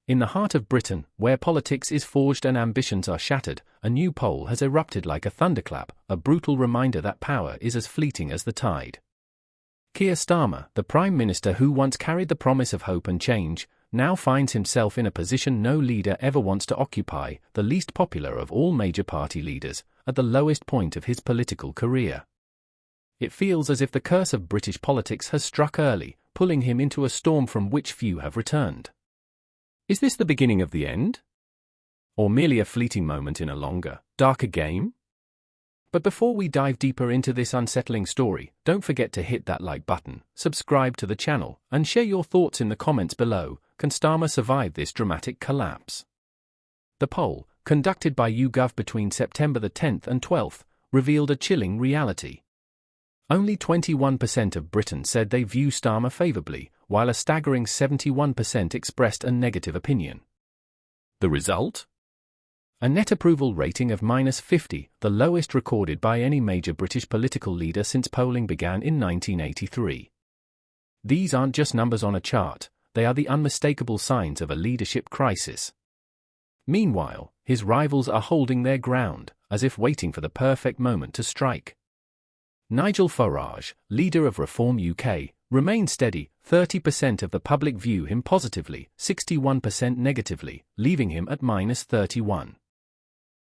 In the heart of Britain, where politics is forged and ambitions are shattered, a new poll has erupted like a thunderclap, a brutal reminder that power is as fleeting as the tide. Keir Starmer, the Prime Minister who once carried the promise of hope and change, now finds himself in a position no leader ever wants to occupy, the least popular of all major party leaders, at the lowest point of his political career. It feels as if the curse of British politics has struck early, pulling him into a storm from which few have returned. Is this the beginning of the end? Or merely a fleeting moment in a longer, darker game? But before we dive deeper into this unsettling story, don't forget to hit that like button, subscribe to the channel, and share your thoughts in the comments below. Can Starmer survive this dramatic collapse? The poll, conducted by YouGov between September the 10th and 12th, revealed a chilling reality. Only 21% of Britons said they view Starmer favourably, while a staggering 71% expressed a negative opinion. The result? A net approval rating of -50, the lowest recorded by any major British political leader since polling began in 1983. These aren't just numbers on a chart, they are the unmistakable signs of a leadership crisis. Meanwhile, his rivals are holding their ground, as if waiting for the perfect moment to strike. Nigel Farage, leader of Reform UK, remains steady. 30% of the public view him positively, 61% negatively, leaving him at -31.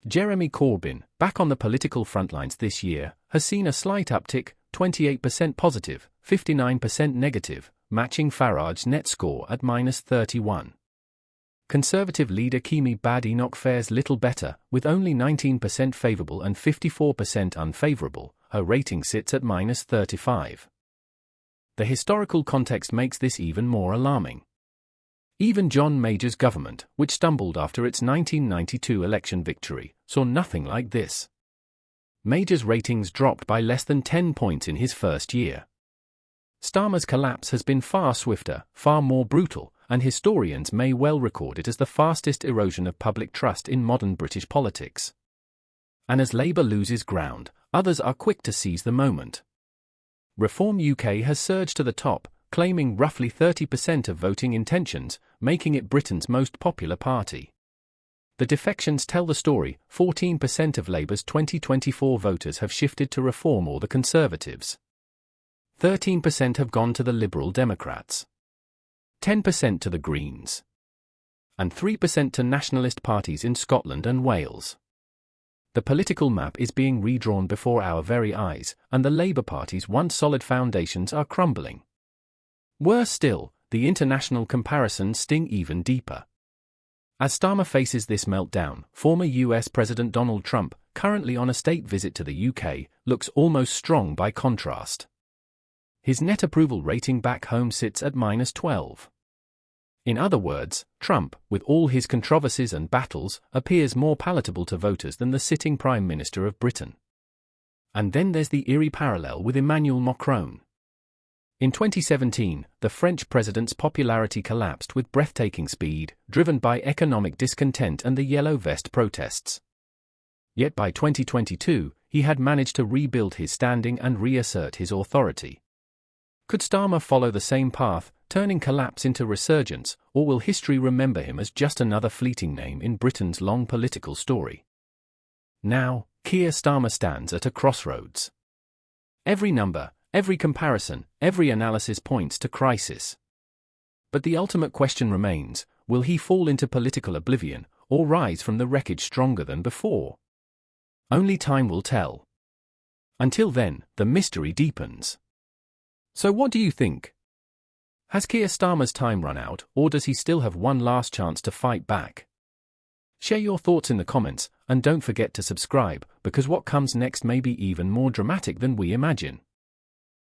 Jeremy Corbyn, back on the political frontlines this year, has seen a slight uptick, 28% positive, 59% negative, matching Farage's net score at -31. Conservative leader Kemi Badenoch fares little better, with only 19% favourable and 54% unfavourable. Her rating sits at -35. The historical context makes this even more alarming. Even John Major's government, which stumbled after its 1992 election victory, saw nothing like this. Major's ratings dropped by less than 10 points in his first year. Starmer's collapse has been far swifter, far more brutal, and historians may well record it as the fastest erosion of public trust in modern British politics. And as Labour loses ground, others are quick to seize the moment. Reform UK has surged to the top, claiming roughly 30% of voting intentions, making it Britain's most popular party. The defections tell the story. 14% of Labour's 2024 voters have shifted to Reform or the Conservatives. 13% have gone to the Liberal Democrats. 10% to the Greens. And 3% to nationalist parties in Scotland and Wales. The political map is being redrawn before our very eyes, and the Labour Party's once solid foundations are crumbling. Worse still, the international comparisons sting even deeper. As Starmer faces this meltdown, former US President Donald Trump, currently on a state visit to the UK, looks almost strong by contrast. His net approval rating back home sits at -12. In other words, Trump, with all his controversies and battles, appears more palatable to voters than the sitting Prime Minister of Britain. And then there's the eerie parallel with Emmanuel Macron. In 2017, the French president's popularity collapsed with breathtaking speed, driven by economic discontent and the Yellow Vest protests. Yet by 2022, he had managed to rebuild his standing and reassert his authority. Could Starmer follow the same path, turning collapse into resurgence, or will history remember him as just another fleeting name in Britain's long political story? Now, Keir Starmer stands at a crossroads. Every number, every comparison, every analysis points to crisis. But the ultimate question remains, will he fall into political oblivion, or rise from the wreckage stronger than before? Only time will tell. Until then, the mystery deepens. So what do you think? Has Keir Starmer's time run out, or does he still have one last chance to fight back? Share your thoughts in the comments, and don't forget to subscribe, because what comes next may be even more dramatic than we imagine.